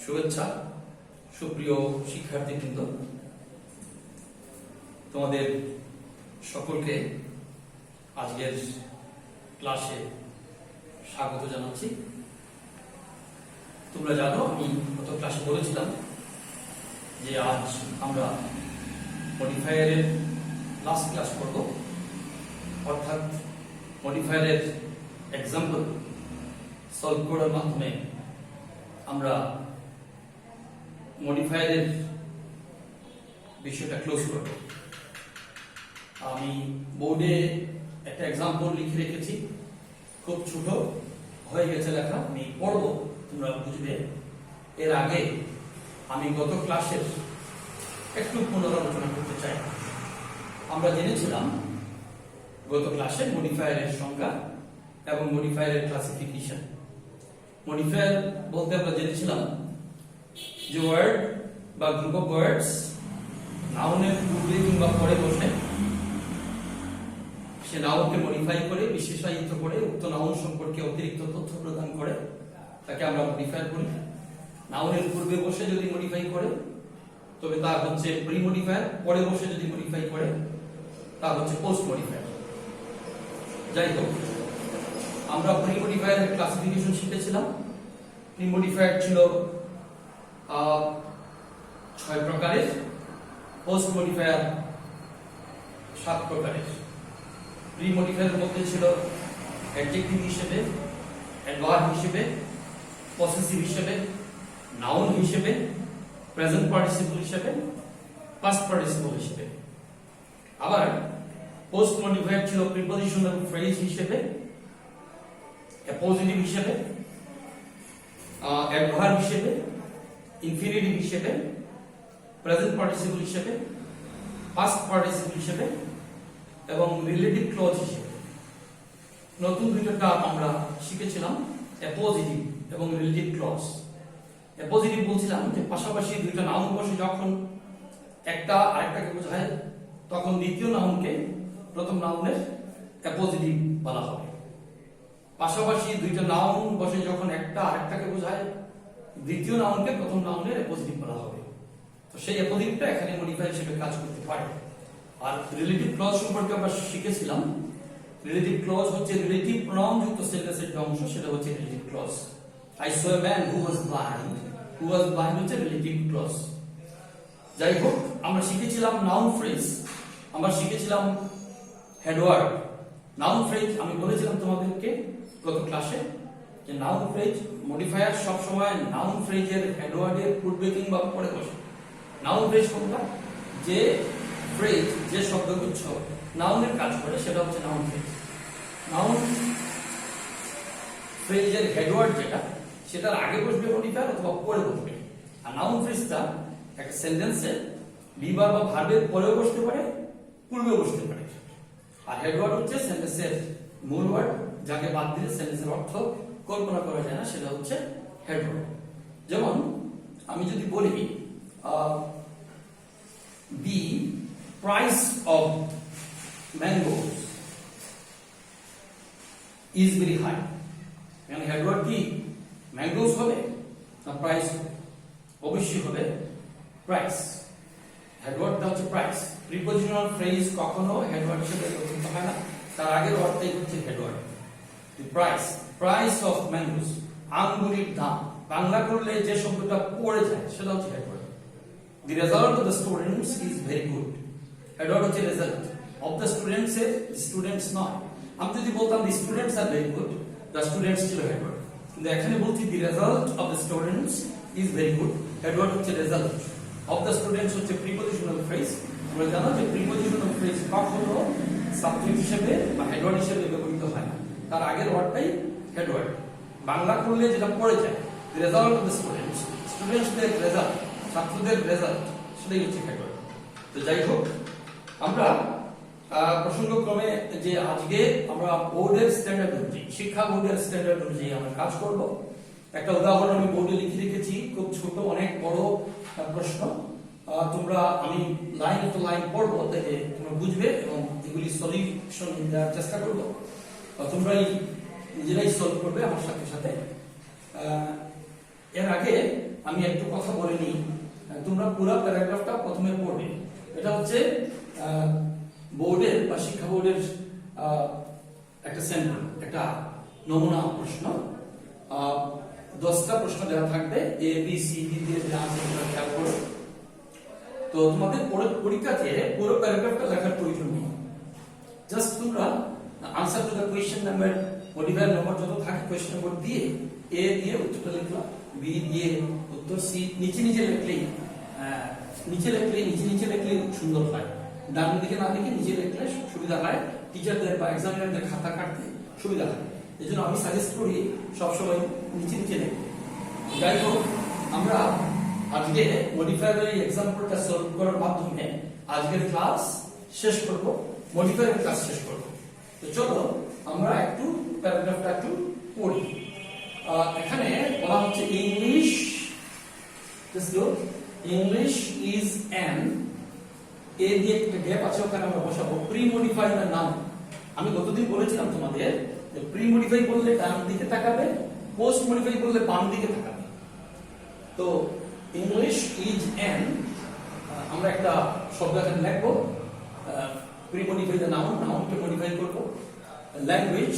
শুভেচ্ছা সুপ্রিয় শিক্ষার্থীবৃন্দ, তোমাদের সকলকে আজকের ক্লাসে স্বাগত জানাচ্ছি। তোমরা জানো, আমি গত ক্লাসে বলেছিলাম যে আজ আমরা মডিফায়ারের লাস্ট ক্লাস করব, অর্থাৎ মডিফায়ারের এক্সাম্পল সলভ করার মাধ্যমে আমরা মডিফায়ারের বিষয়টা ক্লোজ করব। আমি বোর্ডে একটা এক্সাম্পল লিখে রেখেছি, খুব ছোট হয়ে গেছে লেখা, আমি পড়ব, তোমরা বুঝবে। এর আগে আমি গত ক্লাসের একটু পুনরালোচনা করতে চাই। আমরা জেনেছিলাম গত ক্লাসে মডিফায়ারের সংজ্ঞা এবং মডিফায়ারের ক্লাসিফিকেশন। মডিফায়ার বলতে আমরা জেনেছিলাম যে ওয়ার্ড বা গ্রুপ অফ ওয়ার্ডস নাউনের পূর্বে কিংবা পরে বসে সে নাউনকে মডিফাই করে, বিশেষায়িত করে, উক্ত নাউন সম্পর্কে অতিরিক্ত তথ্য প্রদান করে, তাকে আমরা মডিফায়ার বলি। নাউনের পূর্বে বসে যদি মডিফাই করে তবে তা হচ্ছে প্রি মডিফায়ার, পরে বসে যদি মডিফাই করে তা হচ্ছে পোস্ট মডিফায়ার। যাই হোক, আমরা প্রি মডিফায়ারের ক্লাসিফিকেশন শিখেছিলাম। প্রি মডিফায়ার ছিল 6 প্রকারের, পোস্ট মডিফায়ার 7 প্রকারের। প্রি মডিফায়ারের মধ্যে ছিল অ্যাডজেক্টিভ হিসেবে, অ্যাডভার্ব হিসেবে, পসেসিভ হিসেবে, নাউন হিসেবে, প্রেজেন্ট পার্টিসিপল হিসেবে, পাস্ট পার্টিসিপল হিসেবে। আবার পোস্ট মডিফায়ার ছিল প্রিপজিশনাল ফ্রেজ হিসেবে, অ্যাপোজিটিভ হিসেবে, অ্যাডভার্ব হিসেবে, ইনফিনিটিভ হিসেবে, প্রেজেন্ট পার্টিসিপল হিসেবে, পাস্ট পার্টিসিপল হিসেবে এবং রিলেটিভ ক্লজ হিসেবে। নতুন দুটো টার্ম আমরা শিখেছিলাম, অ্যাপোজিটিভ এবং রিলেটিভ ক্লজ। অ্যাপোজিটিভ বলছিলাম যে পাশাপাশি দুইটা নাউন বসে যখন একটা আরেকটাকে বোঝায় তখন দ্বিতীয় নাউনকে প্রথম নাউনের অ্যাপোজিটিভ বলা হবে। পাশাপাশি দুইটা নাউন বসে যখন একটা আরেকটাকে বোঝায় দ্বিতীয় নাউনকে প্রথম নাউনের অপোজিটিভ বলা হবে। তো সেই অপোজিটিভটা এখানে মডিফায়ার হিসেবে কাজ করতে পারে। আর রিলেটিভ ক্লজ সম্পর্কে আমরা শিখেছিলাম, রিলেটিভ ক্লজ হচ্ছে রিলেটিভ প্রনাউন যুক্ত সেন্টেন্সের যে অংশ, সেটা হচ্ছে relative clause. I saw a man who was blind, who was blind হচ্ছে রিলেটিভ ক্লজ। যাই হোক, আমরা শিখেছিলাম নাউন ফ্রেজ, আমরা শিখেছিলাম হেডওয়ার্ড। নাউন ফ্রেজ আমি বলেছিলাম তোমাদেরকে গত ক্লাসে যে নাউন ফ্রেজ মডিফায়ার সব সময় নাউন ফ্রেজের হেডওয়ার্ডের পূর্বে কিংবা পরে বসে। নাউন ফ্রেজ কোনটা? যে ফ্রেজ, যে শব্দগুচ্ছ নাউনের কাজ করে সেটা হচ্ছে নাউন ফ্রেজ। নাউন ফ্রেজের হেডওয়ার্ড যেটা, সেটার আগে বসবে মডিফায়ার অথবা পরে বসবে। আর নাউন ফ্রেজটা একটা সেন্টেন্সে লিভার বা ভার্বের পরেও বসতে পারে, পূর্বে বসতে পারে। আর হেডওয়ার্ড হচ্ছে সেন্টেন্সের মূল ওয়ার্ড, যাকে বাদ দিলে সেন্টেন্সের অর্থ কল্পনা করা যায় না, সেটা হচ্ছে হেডওয়ার্ড। যেমন আমি যদি বলি the price of mangoes is very high, মানে হেডওয়ার্ড কি ম্যাঙ্গোস হবে না প্রাইস হবে? অবশ্যই হবে প্রাইস। হেডওয়ার্ডটা হচ্ছে প্রাইস। প্রিপজিশনাল ফ্রেজ কখনো হেডওয়ার্ড হিসেবে ব্যবহৃত হয় না, তার আগের ওয়ার্ডটাই হচ্ছে headward. The price, price of mangoes, আঙ্গুরের দাম। বাংলা করলে যে শব্দটা পড়ে যায় সেটা হচ্ছে headward. The result of the students is very good, headward হচ্ছে রেজাল্ট। অফ দ্য স্টুডেন্টস এর স্টুডেন্টস নয়। আমি যদি বলতাম the students are very good, the students ছিল হেডওয়ার্ড। কিন্তু এখানে বলছি দি result of the students is very good, headward হচ্ছে রেজাল্ট। অফ দ্য স্টুডেন্টস হচ্ছে প্রিপজিশনাল ফ্রেজ। তোমরা জানো যে প্রিপজিশনাল ফ্রেজ কখনো সাবজেক্ট হিসেবে বা হেডওয়ার্ড হিসেবে ব্যবহৃত হয় না, তার আগের ওয়ার্ডটাই হেডওয়ার্ড। বাংলা করলে যেটা পড়ে যায়, the result of the students, স্টুডেন্টসদের রেজাল্ট, ছাত্রদের রেজাল্ট, সেটাই হচ্ছে হেডওয়ার্ড। তো যাই হোক, আমরা প্রসঙ্গক্রমে যে আজকে আমরা বোর্ডের স্ট্যান্ডার্ড অনুযায়ী, শিক্ষা বোর্ডের স্ট্যান্ডার্ড অনুযায়ী আমরা কাজ করব। একটা উদাহরণ আমি বোর্ডে লিখে রেখেছি, খুব ছোট অনেক বড় প্রশ্ন। তোমরা, আমি লাইন তো লাইন পড়বো, তাই তোমরা বুঝবে এবং এগুলি সলিউশন দেওয়ার চেষ্টা করবো। তোমরাই নিজেরাই সলভ করবে আমার সাথে সাথে। এর আগে আমি একটু কথা বলে নিই, তোমরা পুরো প্যারাগ্রাফটা প্রথমে পড়বে। এটা হচ্ছে বোর্ডের বা শিক্ষা বোর্ডের একটা স্যাম্পল, একটা নমুনা প্রশ্ন। 10টা প্রশ্ন দেওয়া থাকবে, এ বি সি ডি দিয়ে দেওয়া আছে, খেয়াল করো। তো তোমাদের পরীক্ষাতে পুরো প্যারাগ্রাফটা লেখার প্রয়োজন নেই, জাস্ট তোমরা answer to the question number, modifier number যত থাকে কোয়েশ্চেন নম্বর দিয়ে এ দিয়ে উত্তরটা লিখলাম, বি দিয়ে উত্তর, সি নিচে নিচে লিখলেই নিচে লিখলেই সুন্দর হয়। ডান দিকে না দিকে নিচে লিখলে সুবিধা হয়, টিচারদের বা এক্সামিনারদের খাতা কাটতে সুবিধা হয়। এই জন্য আমি সাজেস্ট করি সবসময় নিচে নিচে লিখতে। যাই হোক, আমরা আজকে মডিফায়ারের এই এক্সাম্পলটা সলভ করার মাধ্যমে আজকের ক্লাস শেষ করব, মডিফায়ারের ক্লাস শেষ করব। তো চলো আমরা একটু প্যারাগ্রাফটা একটু পড়ি। এখানে বলা হচ্ছে ইংলিশ, ইংলিশ ইজ অ্যান, এ দিয়ে একটা গ্যাপ আছে, ওখানে আমরা বসাবো প্রি মডিফাই দ্য নাউন। আমি গতদিন বলেছিলাম তোমাদের যে প্রি মডিফাই করলে ডান দিকে তাকাবে, পোস্ট মডিফাই করলে বাম দিকে তাকাবে। তো ইংলিশ ইজ অ্যান, আমরা একটা শব্দ এখানে লিখবো, প্রি মডিফাই দ্য নাউন, নাউনকে মডিফাই করব। Language,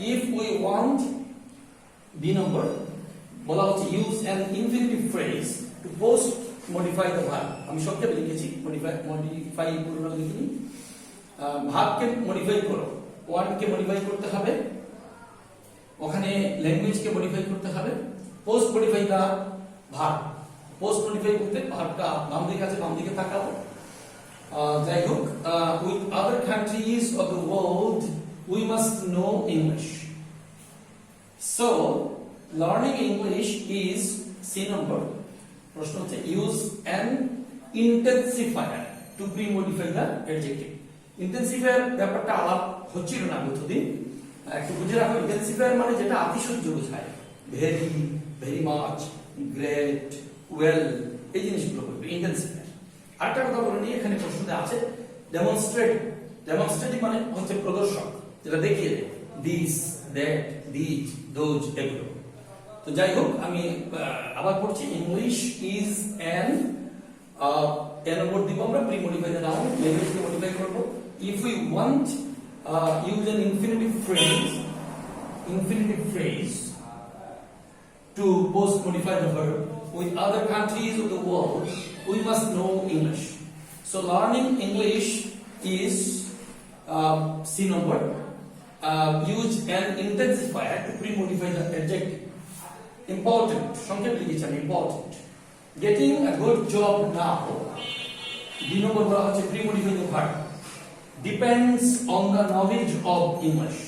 if we want, B number বলা হচ্ছে use an infinitive phrase to post modify the verb. আমি সংক্ষেপে লিখেছি, মডিফাই পুরো লিখিনি। ভার্বকে মডিফাই করো, ওয়ার্ডকে মডিফাই করতে হবে, ওখানে ল্যাঙ্গুয়েজকে মডিফাই করতে হবে। Post modify the verb, post modify করতে ভার্বটা বাম দিকে আছে, বাম দিকে তাকাবো। যাই হোক, with other countries of the world we must know English. So learning English is, C number প্রশ্ন হচ্ছে use an intensifier to pre modify the adjective. Intensifier ব্যাপারটা আলাপ হচ্ছিল না গতদিন, একটু বুঝে রাখো। ইন্টেন্সিফায়ার মানে যেটা আতিশয্য বোঝায়, very, very much, great, well, এই জিনিসগুলো বলবে ইন্টেন্সিফায়ার। আরেকটা কথা বলে নিই, এখানে প্রশ্নতে আছে ডেমনস্ট্রেট। ডেমনস্ট্রেটিভ মানে হচ্ছে প্রদর্শক, যেটা দেখিয়ে দেয়, দিস, দ্যাট, দিজ, দোজ, এগুলো। তো যাই হোক, আমি আবার পড়ছি, ইংলিশ ইজ অ্যান, এর উপর দিব আমরা প্রি মডিফাই দ্য নাউন, ল্যাঙ্গুয়েজকে মডিফাই করব। If we want, use an infinitive phrase to post modify the verb. With other countries of the world, we must know English. So learning English is, C number, use an intensifier to pre-modify the adjective. Important, সংক্ষেপে লিখেছি আমি, important. Getting a good job now, D number বলা হচ্ছে pre-modify the verb, depends on the knowledge of English.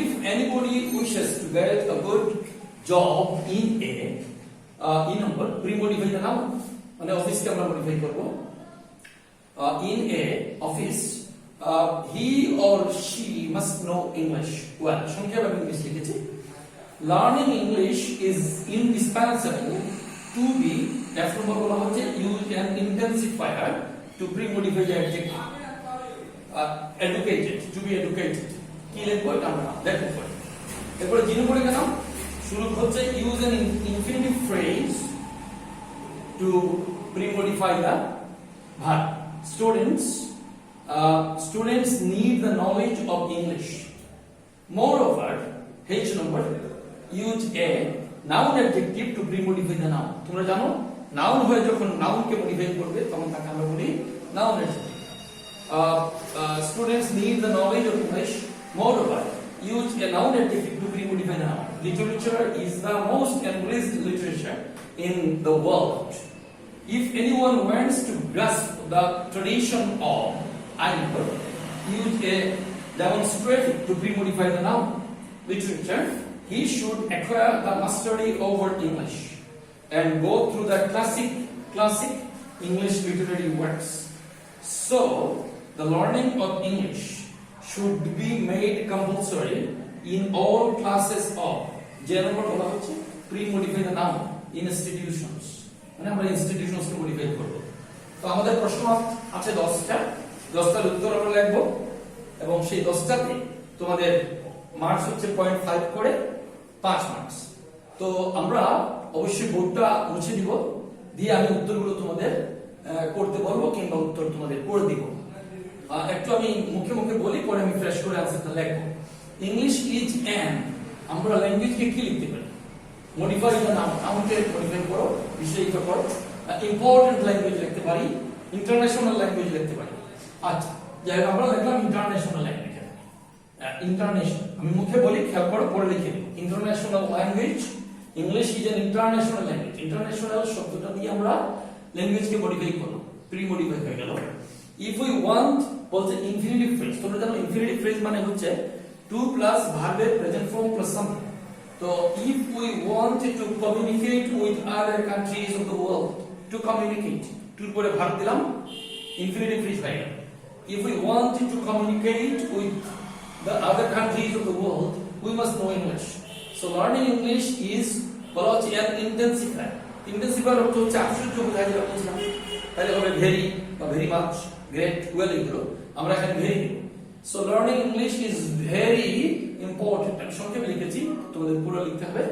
If anybody wishes to get a good job in a, E number pre-modify the noun, মানে অফিসকে আমরা modify করব। In a office, he or she must know English well. সংক্ষেপে আমি English লিখেছি। Learning English is indispensable to be, F number বলা হচ্ছে use an intensifier to pre-modify the adjective. Educated, to be educated, কি লিখবো এটা আমরা দেখব পরে। এরপরে জি নম্বরে গেলাম, শুরু হচ্ছে use an infinitive phrase to pre-modify the verb. Students need the knowledge of English. Moreover, H number, use a noun adjective to pre-modify the noun. তোমরা জানো নাউন হয়ে যখন নাউনকে মডিফাই করবে তখন তাকে আমরা বলি noun adjective. Students need the knowledge of English. Moreover, use a noun adjective to pre-modify the noun. Literature is the most embraced literature in the world. If anyone wants to grasp the tradition of, I number, use a demonstrative to pre-modify the noun. Literature, he should acquire the mastery over English and go through the classic English literary works. So, the learning of English should be made compulsory in all classes of, general বলা হচ্ছে pre-modify the noun, institutions. মানে আমরা institutions কে modify করব। তো আমাদের প্রশ্ন আছে 10টার উত্তর আমরা লিখব এবং সেই 10টাতে তোমাদের মার্কস হচ্ছে 0.5 করে 5 মার্কস। তো আমরা অবশ্যই বোর্ডটা মুছে দিব, দিয়ে আমি উত্তরগুলো তোমাদের করতে বলবো কিংবা উত্তর তোমাদের করে দিব। একটু আমি মুখে মুখে বলি, পরে আমি ফ্রেশ করে আনসারটা লিখবো। ইংলিশ ইজ অ্যান, আমরা ল্যাঙ্গুয়েজকে কি লিখতে পারি? মডিফাই দ্য নাউন, নাউনকে মডিফাই করো, বিশেষিত করো। ইম্পর্টেন্ট ল্যাঙ্গুয়েজ লিখতে পারি, ইন্টারন্যাশনাল ল্যাঙ্গুয়েজ লিখতে পারি। আচ্ছা, যাই হোক আমরা লিখলাম ইন্টারন্যাশনাল ল্যাঙ্গুয়েজ। ইন্টারন্যাশনাল আমি মুখে বলি, খেয়াল করো, পরে লিখে দেব। International language, English is an international language. International শব্দটা দিয়ে আমরা ল্যাঙ্গুয়েজকে মডিফাই করব, প্রি মডিফাই হয়ে গেল। ইফ উই ওয়ান্ট বলতে ইনফিনিটিভ ফ্রেজ, তোমরা জানো ইনফিনিটিভ ফ্রেজ মানে হচ্ছে টু প্লাস ভার্বের প্রেজেন্ট ফর্ম প্লাস সামথিং। তো if we want to communicate with other countries of the world, to communicate, টুর পরে ভার্ব দিলাম, ইনফিনিটিভ ফ্রেজ হয়ে গেল। If we want to communicate with the other countries of the world, we must know English. So learning English is বলা হচ্ছে an intensifier. Intensifier অর্থ হচ্ছে আশ্চর্য বোঝায়, যেটা বলছিলাম। তাহলে হবে ভেরি বা ভেরি মাচ, গ্রেট, ওয়েল, এগুলো আমরা এখানে very Dev. So learning English is very important. আমি সংক্ষেপে লিখেছি, তোমাদের পুরো লিখতে হবে।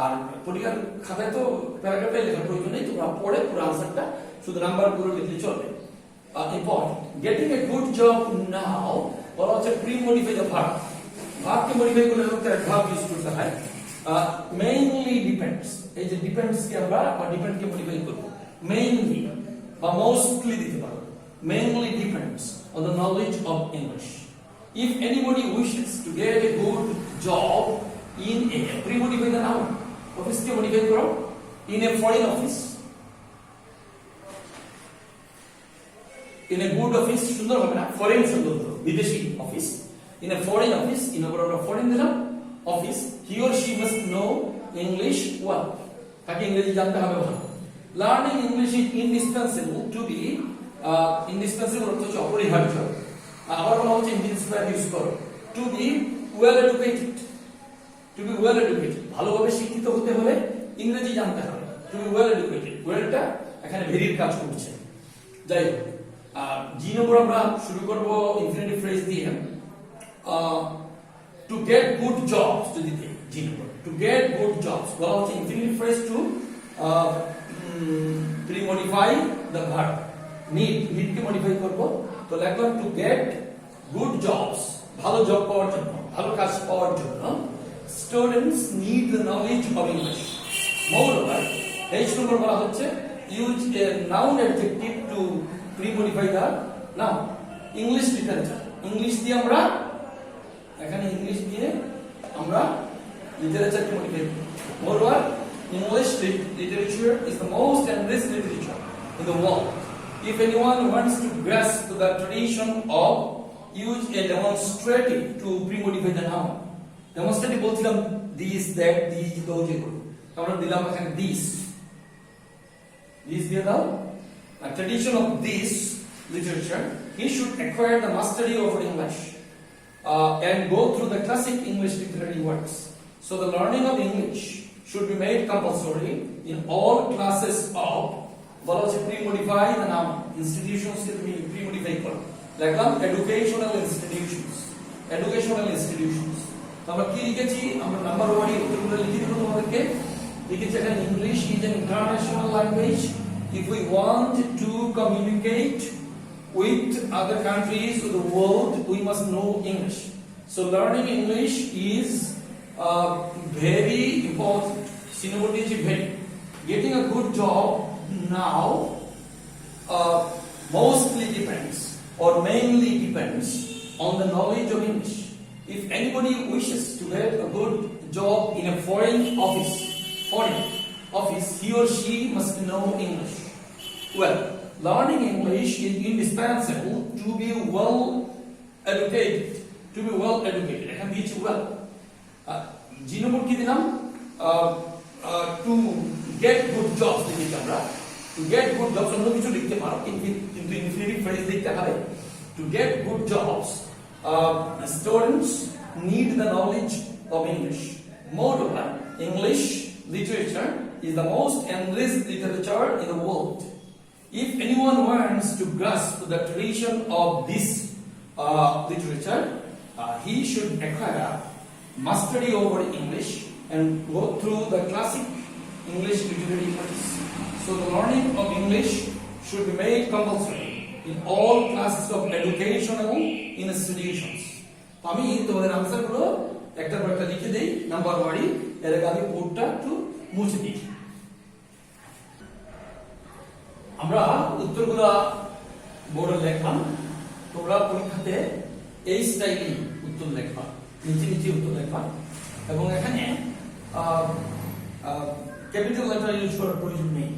আর পরীক্ষার খাতায় তো প্যারাগ্রাফে লেখার প্রয়োজন নেই, তোমরা পড়ে পুরো আনসারটা শুধু নাম্বার পুরো লিখলে চলবে। Important. Getting a good job now বলা হচ্ছে প্রি মডিফাই দ্য ভার্ব। ভার্বকে মডিফাই করলে তার ভার্ব ইউজ করতে হয়। মেইনলি ডিপেন্ডস, এই যে ডিপেন্ডস কে আমরা বা ডিপেন্ড কে মডিফাই করব, মেইনলি বা মোস্টলি দিতে পারো। Mainly depends on the knowledge of English. If anybody wishes to get a good job in a, pre modify the noun, office কে মডিফাই করো, in a foreign office. In a good office সুন্দর হবে না, foreign সুন্দর হবে, বিদেশি office. In a foreign office, in a foreign দিলাম office, he or she must know English well, তাকে ইংরেজি জানতে হবে ভালো। Learning English is indispensable to be indispensable অর্থ হচ্ছে অপরিহার্য। আবার বলা হচ্ছে intensifier ইউজ করো, to be well educated, to be well educated, ভালোভাবে শিক্ষিত হতে হলে ইংরেজি জানতে হবে। To be well educated, ওয়েলটা এখানে ভেরির কাজ করছে। যাই হোক, জি নম্বর আমরা শুরু করব ইনফিনিটিভ ফ্রেজ দিয়ে। টু গেট গুড জবস যদি দিই, G number to get good jobs বলা হচ্ছে infinitive phrase to pre modify the verb. Need কে মডিফাই করব, তো লিখলাম টু গেট গুড জবস, ভালো জব পাওয়ার জন্য, ভালো কাজ পাওয়ার জন্য students need the knowledge of English. Moreover, H number বলা হচ্ছে use a noun adjective to pre-modify the noun. English literature, ইংলিশ দিয়ে আমরা এখানে ইংলিশ দিয়ে আমরা লিটারেচার কে মডিফাই করি। Moreover, English literature is the most enriched literature in the world. If anyone wants to grasp the tradition of use a demonstrative to pre-modify the noun. Demonstrative বলছিলাম this, that, these, those এগুলো, আমরা দিলাম এখানে this দিয়ে দাও। A tradition of this literature, he should acquire the mastery over English and go through the classic English literary works. So the learning of English should be made compulsory in all classes of pre-modify the noun institutions to be pre-modify করো, লিখলাম educational institutions, educational institutions। তো আমরা কি লিখেছি, আমরা number one এর উত্তরগুলো লিখে দেব তোমাদেরকে। লিখেছি এখানে English is an international language. If we want to communicate with other countries of the world, we must know English. So learning English is very important. Synonym very. Getting a good job now mostly depends or mainly depends on the knowledge of English. If anybody wishes to get a good job in a foreign office, he or she must know English well. Learning English is indispensable to be well educated. To be well educated, I can teach you well. G number কি দিলাম, to get good jobs দিই আমরা। To get good jobs অন্য কিছু লিখতে পারো, কিন্তু infinitive phrase দিতে হবে। To get good jobs, students need the knowledge of English. Moreover, English literature is the most enriched literature in the world. If anyone wants to grasp the tradition of this literature, he should acquire mastery over English and go through the classic English literary books. So the learning of English should be made compulsory in all classes of educational institutions. তো আমি তোমাদের আনসারগুলো একটার পর একটা লিখে দেই number ওয়ারি, এর আগে আমি বোর্ডটা একটু মুছে দিই। আমরা উত্তরগুলো বোর্ডে লিখলাম, তোমরা পরীক্ষাতে এই স্টাইলে উত্তর লিখবা, নিচে নিচে উত্তর লিখবা, এবং এখানে ক্যাপিটাল লেটার ইউজ করার প্রয়োজন নেই,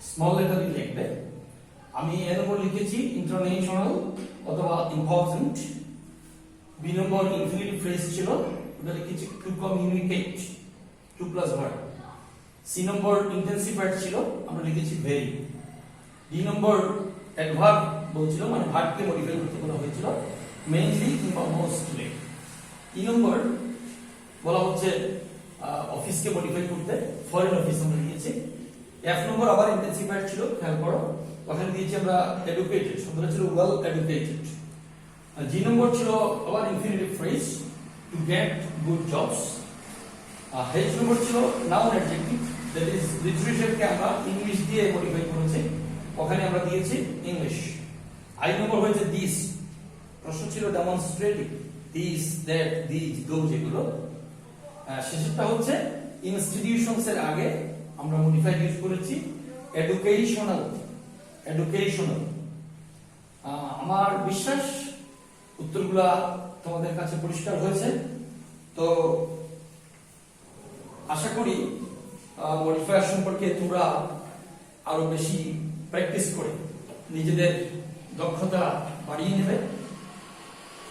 স্মল লেটারই লিখবে। আমি এ নম্বর লিখেছি ইন্টারন্যাশনাল অথবা important. B number infinitive phrase ছিল, ওটা লিখেছি to communicate, to plus verb. C number intensifier ছিল, আমরা লিখেছি ভেরি। ডি নম্বর অ্যাডভার্ব বলছিল, মানে ভার্বকে মডিফাই করতে বলা হয়েছিল, মেইনলি কিংবা মোস্টলি। ই নম্বর বলা হচ্ছে অফিসকে মডিফাই করতে, ফরেন অফিস আমরা লিখেছি। এফ নম্বর আবার ইন্টেন্সিফায়ার ছিল, খেয়াল করো, ওখানে দিয়েছি আমরা এডুকেটেড, শব্দটা ছিল ওয়েল এডুকেটেড। জি নম্বর ছিল আবার infinitive phrase, to get good jobs. H number ছিল নাউন অ্যাডজেক্টিভ, দ্যাট ইজ লিটারেচারকে আমরা ইংলিশ দিয়ে মডিফাই করেছি, ওখানে আমরা দিয়েছি ইংলিশ। আই নম্বর হয়েছে দিস, প্রশ্ন ছিল demonstrative, this, that, these, those, এগুলো। শেষেরটা হচ্ছে ইনস্টিটিউশনস এর আগে আমরা মডিফাই ইউজ করেছি এডুকেশনাল, এডুকেশনাল। আমার বিশ্বাস উত্তরগুলা তোমাদের কাছে পরিষ্কার হয়েছে। তো আশা করি মডিফায়ার সম্পর্কে তোমরা আরো বেশি প্র্যাকটিস করে নিজেদের দক্ষতা বাড়িয়ে নেবে।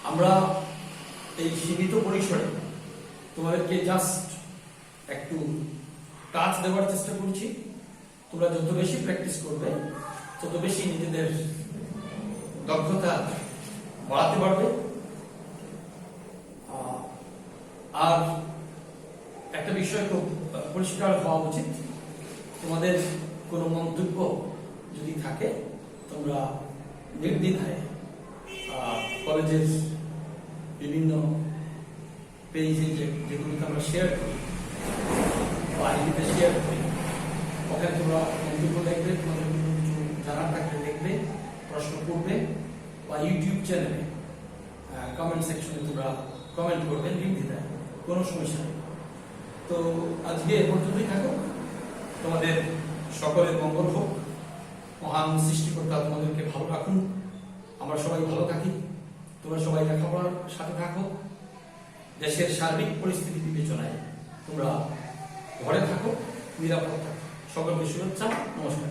আমরা এই সীমিত পরিসরে তোমাদেরকে জাস্ট একটু কাজ দেওয়ার চেষ্টা করছি। তোমরা যত বেশি প্র্যাকটিস করবে তত বেশি নিজেদের দক্ষতা বাড়াতে পারবে। আর একটা বিষয় খুব পরিষ্কার হওয়া উচিত, তোমাদের কোনো মন্তব্য যদি থাকে তোমরা নির্দ্বিধায় কলেজের বিভিন্ন পেজে যেগুলোকে আমরা শেয়ার করি বা আইডিতে শেয়ার করি, ওখানে তোমরা মন্তব্য লিখবে, তোমাদের কিছু জানার থাকলে লিখবে, প্রশ্ন করবে, বা ইউটিউব চ্যানেলে কমেন্ট সেকশনে তোমরা কমেন্ট করবে, নির্দ্বিধায়, কোনো সমস্যা নেই। তো আজকে এ পর্যন্তই থাকো, তোমাদের সকলের মঙ্গল হোক, মহান সৃষ্টিকর্তা তোমাদেরকে ভালো রাখুন, আমরা সবাই ভালো থাকি, তোমরা সবাই লেখাপড়ার সাথে থাকো, দেশের সার্বিক পরিস্থিতি বিবেচনায় তোমরা ঘরে থাকো, নিরাপদ থাকো। সকলকে শুভেচ্ছা, নমস্কার।